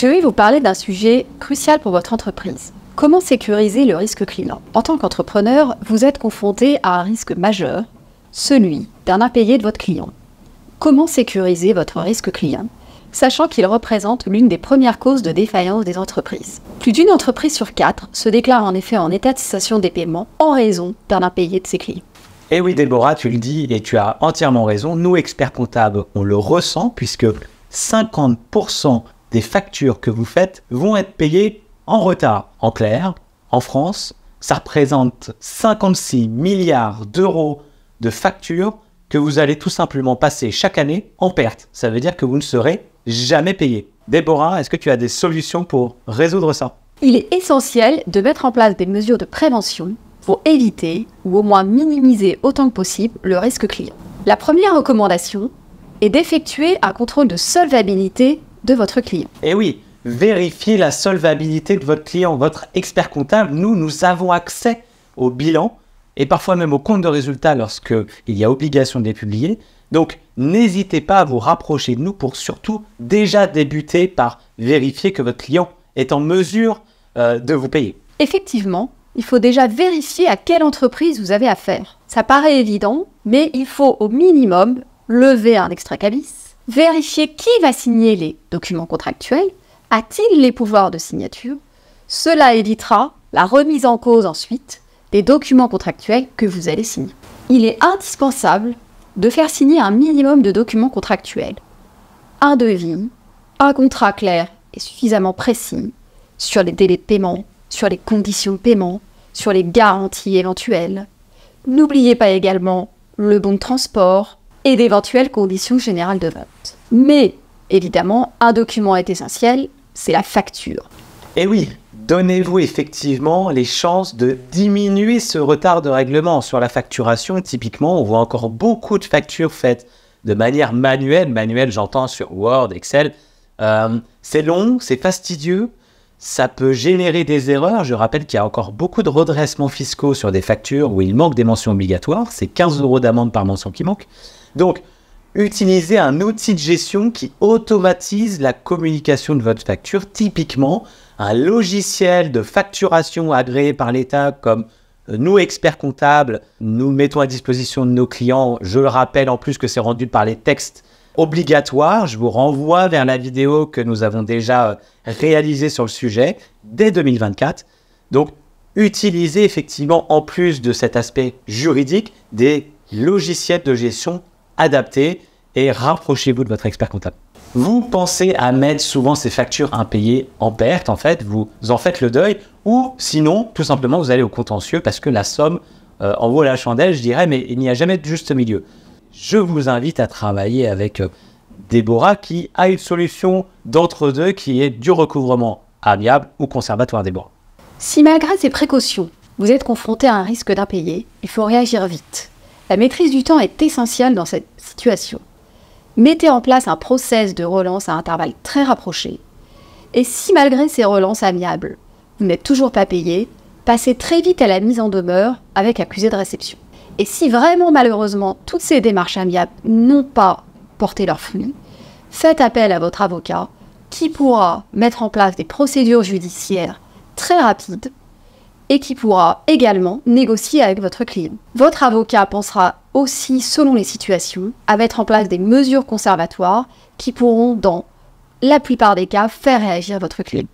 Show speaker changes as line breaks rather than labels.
Je vais vous parler d'un sujet crucial pour votre entreprise. Comment sécuriser le risque client? En tant qu'entrepreneur, vous êtes confronté à un risque majeur, celui d'un impayé de votre client. Comment sécuriser votre risque client, sachant qu'il représente l'une des premières causes de défaillance des entreprises? Plus d'une entreprise sur 4 se déclare en effet en état de cessation des paiements en raison d'un impayé de ses clients.
Et oui Déborah, tu le dis et tu as entièrement raison, nous experts comptables, on le ressent puisque 50% des factures que vous faites vont être payées en retard. En clair, en France, ça représente 56 milliards d'euros de factures que vous allez tout simplement passer chaque année en perte. Ça veut dire que vous ne serez jamais payé. Déborah, est-ce que tu as des solutions pour résoudre ça?
Il est essentiel de mettre en place des mesures de prévention pour éviter ou au moins minimiser autant que possible le risque client. La première recommandation est d'effectuer un contrôle de solvabilité de votre client.
Et oui, vérifiez la solvabilité de votre client. Votre expert comptable, nous avons accès au bilan et parfois même au compte de résultats lorsqu'il y a obligation de les publier. Donc, n'hésitez pas à vous rapprocher de nous pour surtout déjà débuter par vérifier que votre client est en mesure de vous payer.
Effectivement, il faut déjà vérifier à quelle entreprise vous avez affaire. Ça paraît évident, mais il faut au minimum lever un extrait cabis, vérifier qui va signer les documents contractuels, a-t-il les pouvoirs de signature. Cela évitera la remise en cause ensuite des documents contractuels que vous allez signer. Il est indispensable de faire signer un minimum de documents contractuels. Un devis, un contrat clair et suffisamment précis sur les délais de paiement, sur les conditions de paiement, sur les garanties éventuelles. N'oubliez pas également le bon de transport et d'éventuelles conditions générales de vente. Mais, évidemment, un document est essentiel, c'est la facture.
Et oui, donnez-vous effectivement les chances de diminuer ce retard de règlement sur la facturation. Typiquement, on voit encore beaucoup de factures faites de manière manuelle. Manuelle, j'entends sur Word, Excel. C'est long, c'est fastidieux. Ça peut générer des erreurs. Je rappelle qu'il y a encore beaucoup de redressements fiscaux sur des factures où il manque des mentions obligatoires. C'est 15 € d'amende par mention qui manque. Donc, utilisez un outil de gestion qui automatise la communication de votre facture. Typiquement, un logiciel de facturation agréé par l'État comme nous, experts comptables, nous mettons à disposition de nos clients. Je le rappelle en plus que c'est rendu par les textes obligatoires. Je vous renvoie vers la vidéo que nous avons déjà réalisée sur le sujet dès 2024. Donc, utilisez effectivement, en plus de cet aspect juridique, des logiciels de gestion adaptés et rapprochez-vous de votre expert comptable. Vous pensez à mettre souvent ces factures impayées en perte, en fait, vous en faites le deuil, ou sinon, tout simplement, vous allez au contentieux parce que la somme en vaut la chandelle, je dirais, mais il n'y a jamais de juste milieu. Je vous invite à travailler avec Déborah qui a une solution d'entre-deux qui est du recouvrement amiable ou conservatoire, Déborah.
Si malgré ces précautions, vous êtes confronté à un risque d'impayé, il faut réagir vite. La maîtrise du temps est essentielle dans cette situation. Mettez en place un process de relance à intervalles très rapprochés. Et si malgré ces relances amiables, vous n'êtes toujours pas payé, passez très vite à la mise en demeure avec accusé de réception. Et si vraiment malheureusement toutes ces démarches amiables n'ont pas porté leurs fruits, faites appel à votre avocat qui pourra mettre en place des procédures judiciaires très rapides et qui pourra également négocier avec votre client. Votre avocat pensera aussi, selon les situations, à mettre en place des mesures conservatoires qui pourront, dans la plupart des cas, faire réagir votre client.